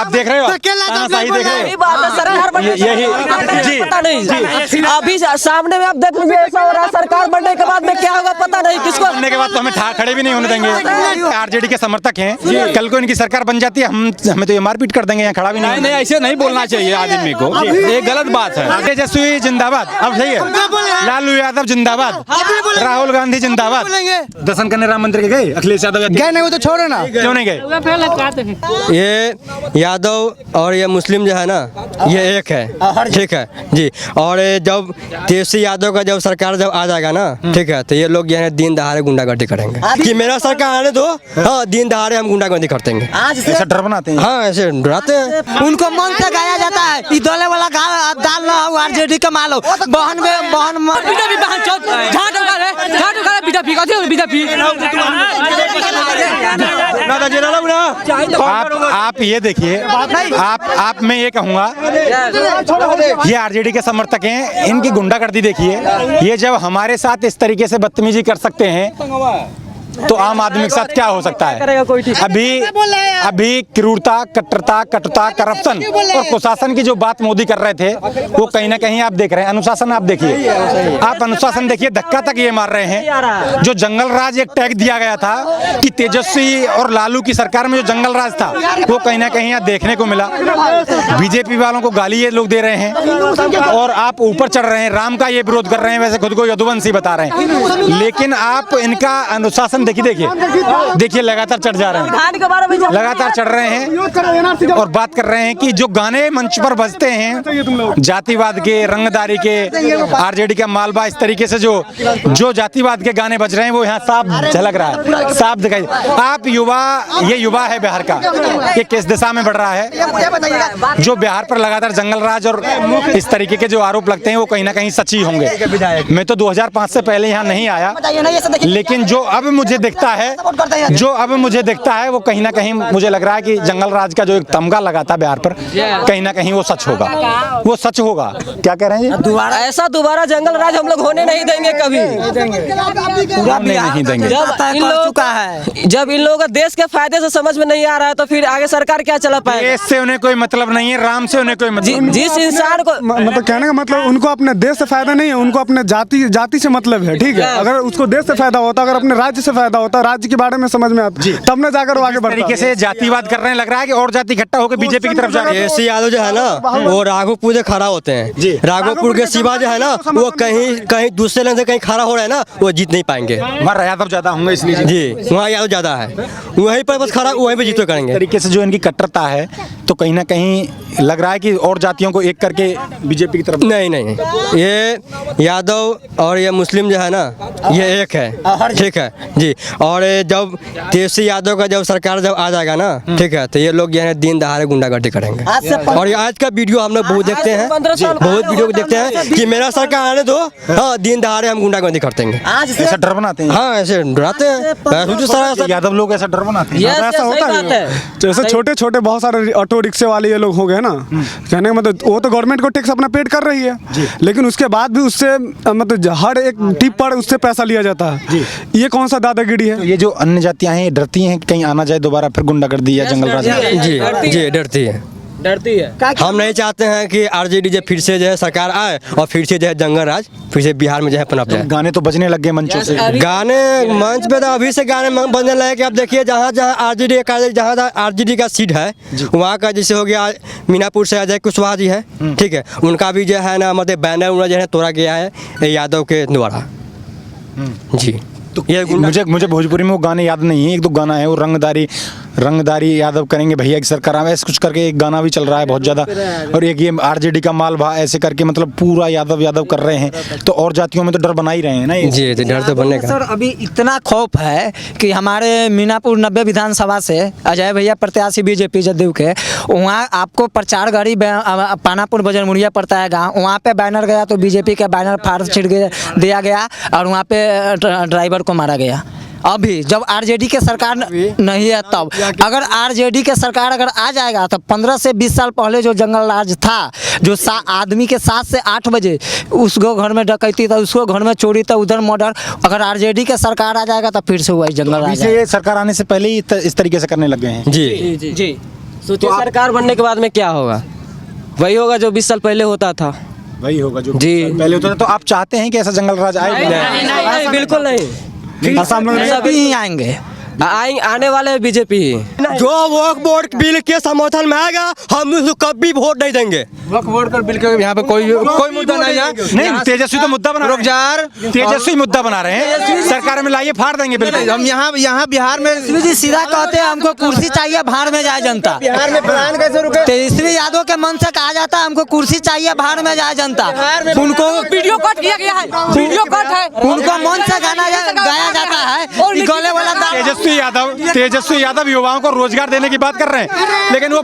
आप देख रहे हो, तानाशाही देख रहे हो, यही जी पता नहीं। अभी सामने में आप देख लीजिए ऐसा हो रहा है, सरकार बनने के बाद में क्या होगा पता नहीं किसको। बनने के बाद तो हमें खड़े भी नहीं होने देंगे। आरजेडी के समर्थक हैं, कल को इनकी सरकार बन जाती है, हमें तो ये मारपीट कर देंगे, यहाँ खड़ा भी नहीं। नहीं, ऐसे नहीं बोलना चाहिए आदमी को, ये गलत बात है। तेजस्वी जिंदाबाद, अब सही है, लालू यादव जिंदाबाद, राहुल गांधी जिंदाबाद। दर्शन करने राम मंदिर के गए अखिलेश यादव गए नहीं, वो तो छोड़ो ना, क्यों नहीं गए? ये यादव और ये मुस्लिम जो है ना, ये एक है, ठीक है जी। और जब तेजस्वी यादव का जब सरकार जब आ जाएगा ना, ठीक है, तो ये लोग यहाँ दिन दहाड़े गुंडागर्दी करेंगे कि मेरा सरकार आने दो, हाँ दिन दहाड़े हम गुंडागर्दी करते हैं। ऐसा डर बनाते हैं, हाँ ऐसे डराते हैं। उनको मन से गाया जाता है, ये दोले वाला दाल ना हो, आरजेडी का माल हो, बहन में बहन आप ये देखिए, आप मैं ये कहूँगा, ये आरजेडी के समर्थक हैं, इनकी गुंडागर्दी देखिए। ये जब हमारे साथ इस तरीके से बदतमीजी कर सकते हैं तो आम आदमी के साथ क्या हो सकता है? अभी क्रूरता, कट्टरता, कटुता, करप्शन और कुशासन की जो बात मोदी कर रहे थे, वो कहीं ना कहीं आप देख रहे हैं। अनुशासन आप देखिए, आप अनुशासन देखिए, धक्का तक ये मार रहे हैं। जो जंगल राज एक टैग दिया गया था कि तेजस्वी और लालू की सरकार में जो जंगल राज था, वो कहीं ना कहीं यहाँ देखने को मिला। बीजेपी वालों को गाली ये लोग दे रहे हैं और आप ऊपर चढ़ रहे हैं, राम का ये विरोध कर रहे हैं, वैसे खुद को यदुवंशी बता रहे हैं। लेकिन आप इनका अनुशासन देखिए लगातार चढ़ जा रहे हैं, लगातार चढ़ रहे हैं और बात कर रहे हैं कि जो गाने मंच पर बजते हैं जातिवाद के, रंगदारी के, आरजेडी का मालबा, इस तरीके से जो जातिवाद के गाने बज रहे हैं, वो यहाँ साफ झलक रहा है, साफ दिखाई। आप ये युवा है बिहार का, ये किस दिशा में बढ़ रहा है? जो बिहार पर लगातार जंगल राज और इस तरीके के जो आरोप लगते हैं, वो कहीं ना कहीं सच्ची होंगे। मैं तो 2005 से पहले यहाँ नहीं आया, लेकिन जो अब मुझे दिखता है वो कहीं ना कहीं मुझे लग रहा है कि जंगल राज का जो एक तमगा लगा था बिहार पर, कहीं ना कहीं वो सच होगा, वो सच होगा। क्या कह रहे हैं जी? ऐसा दोबारा जंगल राज हम लोग होने नहीं देंगे कभी, नहीं देंगे। जब इन लोगों का देश के फायदे से समझ में नहीं आ रहा है, तो फिर आगे सरकार क्या चला पाएगी? देश से उन्हें कोई मतलब नहीं है, राम से उन्हें कोई मतलब। जिस इंसान को मतलब कहने का मतलब, उनको अपने देश से फायदा नहीं है, उनको अपने जाति से मतलब है, ठीक है। अगर उसको देश से फायदा होता, अगर अपने राज्य से फायदा होता, राज्य के बारे में समझ में आता, तब न जाकर वो आगे बढ़ता। तरीके से जातिवाद कर रहे हैं, लग रहा है कि और जाति इकट्ठा होकर बीजेपी की तरफ जा रहे हैं। तेजस्वी यादव जो है ना, वो राघोपुर से खड़ा होते हैं। राघोपुर के सिवा जो है ना, वो कहीं दूसरे लाइन से कहीं खड़ा हो रहा है ना, वो जीत नहीं पाएंगे। वहाँ यादव ज्यादा होंगे इसलिए जी, वहाँ यादव ज्यादा है, वहीं पर बस खड़ा, वहीं पे जीतो करेंगे। तरीके से जो इनकी कट्टरता है, तो कहीं ना कहीं लग रहा है कि और जातियों को एक करके बीजेपी की तरफ। नहीं, ये यादव और ये मुस्लिम जो है ना, ये एक है, ठीक है जी। और जब तेजस्वी यादव का जब सरकार जब आ जाएगा ना, ठीक है, तो ये लोग यहाँ दिन दहाड़े गुंडागर्दी करेंगे। और ये आज का वीडियो हम लोग बहुत देखते हैं, बहुत वीडियो देखते हैं कि मेरा सरकार आने दो, हाँ दिन दहाड़े हम गुंडागर्दी करते हैं। ऐसा डर बनाते हैं, हाँ ऐसे डराते हैं। यादव लोग ऐसा डर बनाते हैं, ऐसा होता है। जैसे छोटे छोटे बहुत सारे ऑटो रिक्शे वाले ये लोग हो गए ना, कहने का मतलब वो तो गवर्नमेंट को टैक्स अपना पेड कर रही है, लेकिन उसके बाद भी उससे मतलब हर एक टिप पर उससे पैसा लिया जाता है। ये कौन सा दादागिरी है? ये जो अन्य जातियां हैं, डरती हैं कि कहीं आना जाए दोबारा फिर गुंडागर्दी या जंगल राज। जी डरती है। हम नहीं चाहते हैं कि आरजेडी जो फिर से जो है सरकार आए और फिर से जो है जंगल राज फिर से बिहार में जो है पनप जाए। गाने तो बजने लग गए मंचों से, गाने मंच पे तो अभी से गाने बजने लगे कि आप देखिए जहाँ आरजेडी का सीट है, वहाँ का जैसे हो गया मीनापुर से अजय कुशवाहा जी है, ठीक है, उनका भी जो है ना मतलब बैनर जो है तोड़ा गया है यादव के द्वारा जी। तो ये मुझे भोजपुरी में वो गाने याद नहीं है, एक दो गाना है वो रंगदारी यादव करेंगे भैया की सरकार, ऐसे कुछ करके एक गाना भी चल रहा है बहुत ज्यादा, और एक ये आरजेडी का मालभा, ऐसे करके मतलब पूरा यादव कर रहे हैं। तो और जातियों में तो डर बना ही रहे हैं ना जी, डर तो बनने का। सर अभी इतना खौफ है कि हमारे मीनापुर 90 विधानसभा से अजय भैया प्रत्याशी बीजेपी जदयू के, वहाँ आपको प्रचार गाड़ी पानापुर बजरमुड़िया पड़ता है गाँव, वहाँ पे बैनर गया तो बीजेपी का बैनर फाड़ छिड़ दिया गया और वहाँ पे ड्राइवर को मारा गया। अभी जब आरजेडी के सरकार नहीं है, तब अगर आरजेडी के सरकार अगर आ जाएगा तो 15 से 20 साल पहले जो जंगल राज था, जो आदमी के 7 से 8 बजे उसको घर में डकैती था, उसको घर में चोरी था, उधर मर्डर, अगर आरजेडी के सरकार आ जाएगा तो फिर से वही जंगल राज। सरकार आने से पहले ही इस तरीके से करने लग गए हैं। जी सोचिए सरकार बनने के बाद में क्या होगा, वही होगा जो 20 साल पहले होता था। वही होगा जो जी। पहले होता था। तो आप चाहते हैं कि ऐसा जंगल राज आए? नहीं, बिल्कुल नहीं। सभी ही आएंगे, आने वाले हैं बीजेपी ही। जो वोक बोर्ड बिल के समर्थन में आएगा हम उसको कभी वोट नहीं देंगे। वक्फ बोर्ड का बिल के यहाँ पे कोई मुद्दा नहीं है। नहीं, तेजस्वी तो मुद्दा बना रुक जार तेजस्वी मुद्दा बना रहे हैं, सरकार में लाइए फाड़ देंगे बिल्कुल। हम यहाँ बिहार में जी सीधा कहते हैं हमको कुर्सी चाहिए, भाड़ में जाए जनता। बिहार में प्लान कैसे रुके? तेजस्वी यादव के मन से कहा जाता है हमको कुर्सी चाहिए, भाड़ में जाए जनता। उनको वीडियो कट किया गया है, वीडियो कट है, उनको मन से गाना गाया जाता है कि गले वाला तेजस्वी यादव युवाओं को रोजगार देने की बात कर रहे हैं, लेकिन वो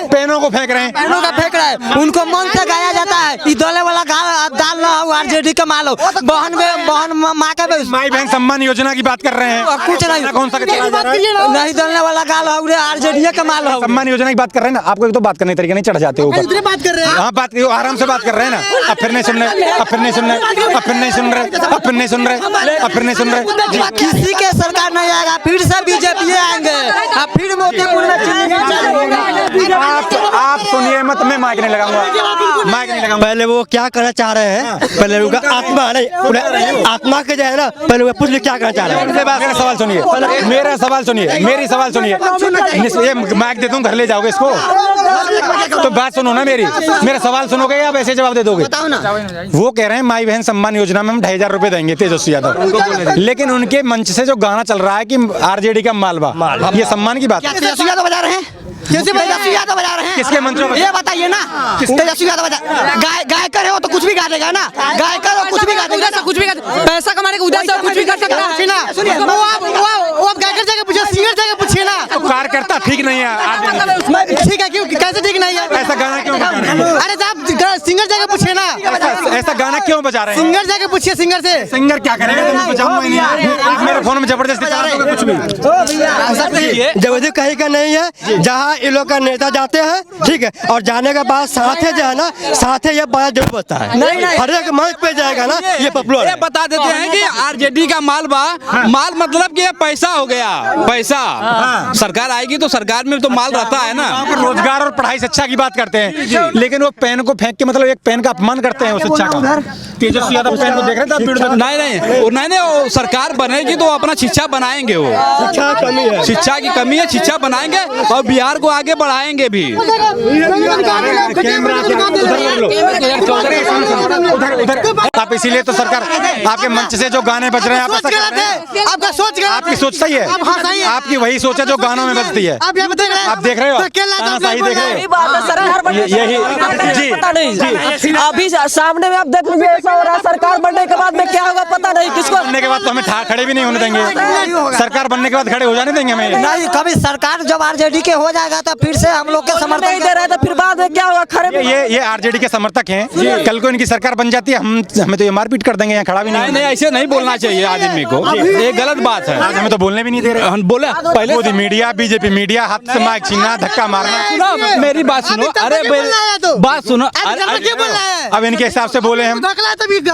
पेनों को फेंक रहे हैं। पैनों का फेंक रहा है। उनको मन से गाया जाता है कि दले वाला दाल ना हो, आरजेडी का माल हो, बहन माँ का माई बहन सम्मान योजना की बात कर रहे हैं। कुछ नहीं, कौन सा चला जा रहा है? नहीं दलने वाला गाल हो, आरजेडी का माल हो। सम्मान योजना की बात कर रहे हैं ना, आपको एक तो बात करने के तरीके नहीं, चढ़ जाते हो ऊपर। बात कर रहे हैं। हाँ, बात आराम से बात कर रहे हैं ना। अब फिर नहीं सुन रहे, अब फिर नहीं सुन रहे, अब फिर नहीं सुन रहे, अब फिर नहीं सुन रहे, अब फिर नहीं सुन रहे। किसी के सरकार नहीं आएगा, फिर से बीजेपी आएंगे, फिर मोदीपुर में आप सुनिए मत, मैं माइक नहीं लगाऊंगा, माइक नहीं लगाऊंगा। पहले वो क्या करना चाह रहे हैं, पहले उनका आत्मा नहीं, उन्हें आत्मा के जो है ना, पहले वो पूछ ले क्या करना चाह रहे हैं। मेरा सवाल सुनिए, मेरा सवाल सुनिए, मेरी सवाल सुनिए। ये माइक दे दूं, घर ले जाओगे इसको? तो बात सुनो ना मेरी, मेरा सवाल सुनोगे या वैसे जवाब दे दोगे? वो कह रहे हैं माई बहन सम्मान योजना में हम 2,500 रुपए देंगे तेजस्वी यादव, लेकिन उनके मंच से जो गाना चल रहा है कि आरजेडी का मालवा, ये सम्मान की बात है। तेजस्वी यादव बजा रहे हैं, तेजस्वी यादव बजा रहे हैं। किसके मंच में? ये बताइए ना, तेजस्वी यादव बजा गायकर हो तो कुछ भी गा देगा ना, गायकर हो कुछ भी गा देगा, कुछ भी पैसा कमाने के उद्देश्य से कुछ भी कर सकता है ना। वो आप गायकर जगह पूछिए, सिंगर जगह पूछिए ना। कार्यकर्ता ठीक नहीं है, ठीक है, क्यों कैसे ठीक नहीं है? ऐसा गाना क्यों बजा रहे हैं? अरे साहब सिंगर जगह पूछिए ना, ऐसा गाना क्यों बजा रहे हैं? सिंगर जगह पूछिए, सिंगर से। सिंगर क्या करेगा? मैं बजाऊंगा ही नहीं। आप मेरे फोन में जबरदस्ती चला दोगे कुछ भी। जबरदस्ती कहीं का नहीं है, जहाँ इन लोग का नेता जाते हैं, ठीक है, और जाने के बाद साथे जो है ना, साथे ये बड़ा जरूर बचता है। हर एक मंच पे जाएगा ना, ये पॉपुलर है। बता देते हैं कि आरजेडी का मालवा माल मतलब कि ये पैसा हो गया, पैसा। सरकार आएगी तो सरकार में तो माल रहता है ना। रोजगार और पढ़ाई शिक्षा की बात करते हैं, लेकिन वो पेन को फेंक के मतलब एक पेन का अपमान करते हैं उस शिक्षा का। तेजस्वी यादव पेन को देख रहे थे? नहीं, वो सरकार बनेगी तो अपना शिक्षा बनाएंगे, वो शिक्षा कमी है, शिक्षा की कमी है, शिक्षा बनाएंगे और बिहार को आगे बढ़ाएंगे भी। आप इसीलिए तो सरकार आपके मंच से जो गाने बज रहे हैं, आपका सोच गलत है। आपकी सोच सही है, आपकी वही सोच है जो गानों में बजती है। आप देख रहे हो, सही देख रहे हो। यही जी, पता नहीं अभी सामने में आप देख लीजिए, ऐसा हो रहा है। सरकार बनने के बाद में क्या होगा पता नहीं किसको। बनने के बाद तो हमें खड़े भी नहीं होने देंगे, सरकार बनने के बाद खड़े हो जाने देंगे हमें नहीं। कभी सरकार जब आरजेडी के हो जाएगा तो फिर से हम लोग के समर्थन नहीं दे रहे तो फिर बाद में क्या होगा? खड़े ये आरजेडी के समर्थक हैं, कल को इनकी सरकार बन जाती है, हमें तो ये मारपीट कर देंगे, यहाँ खड़ा भी नहीं। नहीं, ऐसे नहीं बोलना चाहिए आदमी को, ये गलत बात है। आज हमें तो बोलने भी नहीं दे रहे। हम बोले पहले मोदी मीडिया, बीजेपी मीडिया, हाथ से माइक छीनना, धक्का मारना। मेरी बात सुनो, अरे बात सुनो। अब इनके हिसाब से बोले हम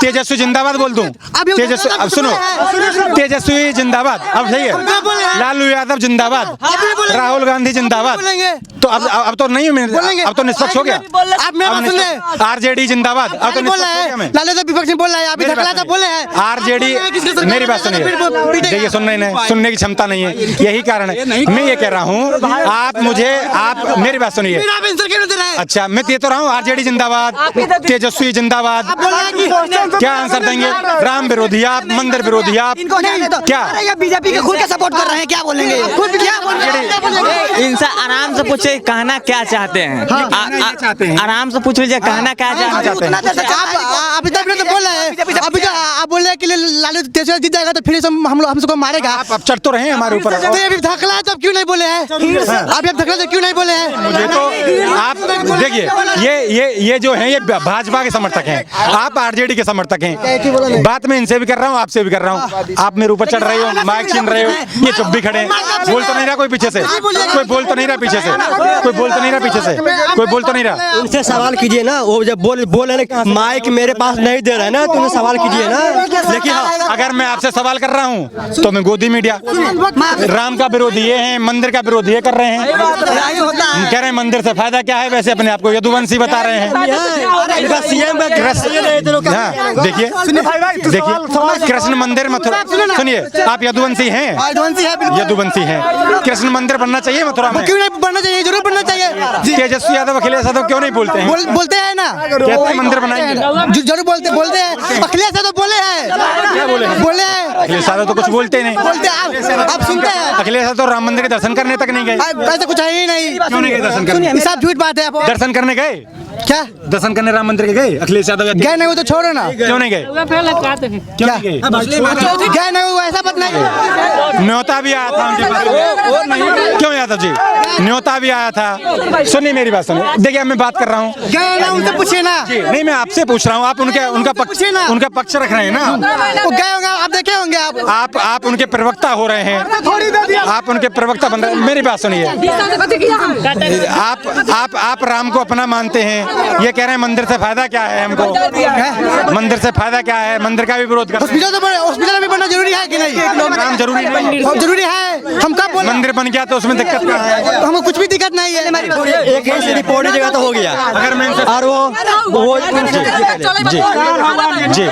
तेजस्वी जिंदाबाद बोल दूं? तेजस्वी, अब सुनो, तेजस्वी जिंदाबाद, अब सही है। लालू यादव जिंदाबाद, राहुल गांधी जिंदाबाद। तो अब तो नहीं, अब तो निष्पक्ष हो गया। आरजेडी जिंदाबाद, अब तो निष्पक्ष हो गया। मैं लालू तो विपक्ष में बोल रहा है, अभी धकला तो बोले हैं। आरजेडी, मेरी बात सुनिए, देखिए सुनने की क्षमता नहीं है, यही कारण है। मैं ये कह रहा हूँ, आप मेरी बात सुनिए। अच्छा, मैं ये तो रहा हूँ, आरजेडी जिंदाबाद, तेजस्वी जिंदाबाद। क्या आंसर देंगे? राम विरोधी आप, मंदिर विरोधी आप, क्या बीजेपी के खुद के सपोर्ट कर रहे हैं, क्या बोलेंगे? इनसे आराम से पूछे कहना क्या चाहते हैं, आराम से पूछ लीजिए कहना क्या चाहते हैं। अभी तक तो बोल रहे हैं, अभी आप बोल रहे हैं कि लालू तेजस्वी जीत जाएगा तो फिर हमको मारेगा। आप चढ़ तो रहे हैं हमारे ऊपर। तो अभी धकला तो क्यों नहीं बोले हैं? अभी आप धकला तो क्यों नहीं बोले हैं? मुझे तो आप देखिए ये जो है ये भाजपा के समर्थक हैं, आप आरजेडी के समर्थक हैं। बात मैं इनसे भी कर रहा हूँ, आपसे भी कर रहा हूँ। आप मेरे ऊपर चढ़ रहे हो, माइक छीन रहे हो, ये चुप भी खड़े हैं। बोल तो नहीं रहा कोई पीछे से, कोई बोल तो नहीं रहा पीछे से, कोई बोल तो नहीं रहा पीछे से, कोई बोल तो नहीं रहा। उनसे सवाल कीजिए ना, वो जब बोल रहे माइक मेरे पास नहीं दे रहा है ना, तो उन्हें सवाल कीजिए ना। लेकिन अगर मैं आपसे सवाल कर रहा हूँ तो मैं गोदी मीडिया, राम का विरोधी ये है, मंदिर का विरोधी ये कर रहे हैं। कह रहे हैं मंदिर से फायदा क्या है, वैसे अपने आप को यदुवंशी बता रहे हैं। देखिए कृष्ण मंदिर मथुरा, सुनिए आप यदुवंशी हैं, यदुवंशी हैं। कृष्ण मंदिर बनना चाहिए मथुरा में, क्यों नहीं बनना चाहिए? जरूर बनना चाहिए। तेजस्वी यादव अखिलेश यादव क्यों नहीं बोलते हैं? बोलते हैं ना, कहते हैं मंदिर बनाएंगे, जरूर बोलते हैं। अखिलेश यादव बोले हैं, क्या बोले हैं? बोले हैं। अखिलेश यादव तो कुछ बोलते नहीं, बोलते हैं, आप सुनते हैं। अखिलेश यादव तो राम मंदिर के दर्शन करने तक नहीं गए। ऐसा कुछ है ही नहीं। क्यों नहीं गए दर्शन करने? ये सब झूठ बात है। आप दर्शन करने गए? क्या दर्शन करने राम मंदिर के गए अखिलेश यादव? गए नहीं, वो तो छोड़ो ना। क्यों नहीं गए? क्यों नहीं गए? गए नहीं, वो ऐसा बात नहीं। न्योता भी आया था उनके पास। क्यों यादव जी? न्योता भी आया था। सुनिए मेरी बात सुनिए, देखिए मैं बात कर रहा हूँ। गए ना, उनसे पूछिए ना। नहीं मैं आपसे पूछ रहा हूँ, आप उनका पक्ष रख रहे हैं ना। वो गए होंगे, आप देखे होंगे। आप उनके प्रवक्ता हो रहे हैं, आप उनके प्रवक्ता बन रहे हैं। मेरी बात सुनिए, आप राम को अपना मानते हैं, ये कह रहे हैं मंदिर से फायदा क्या है हमको, मंदिर से फायदा क्या है, मंदिर का भी विरोध कर। हॉस्पिटल भी बनना जरूरी है कि नहीं? राम जरूरी नहीं, जरूरी है। हम कब बोले मंदिर बन गया तो उसमें दिक्कत क्या है? हमको कुछ भी दिक्कत नहीं है। एक ही सिर्फ पौड़ी जगह तो हो गया। अगर मैं और वो जी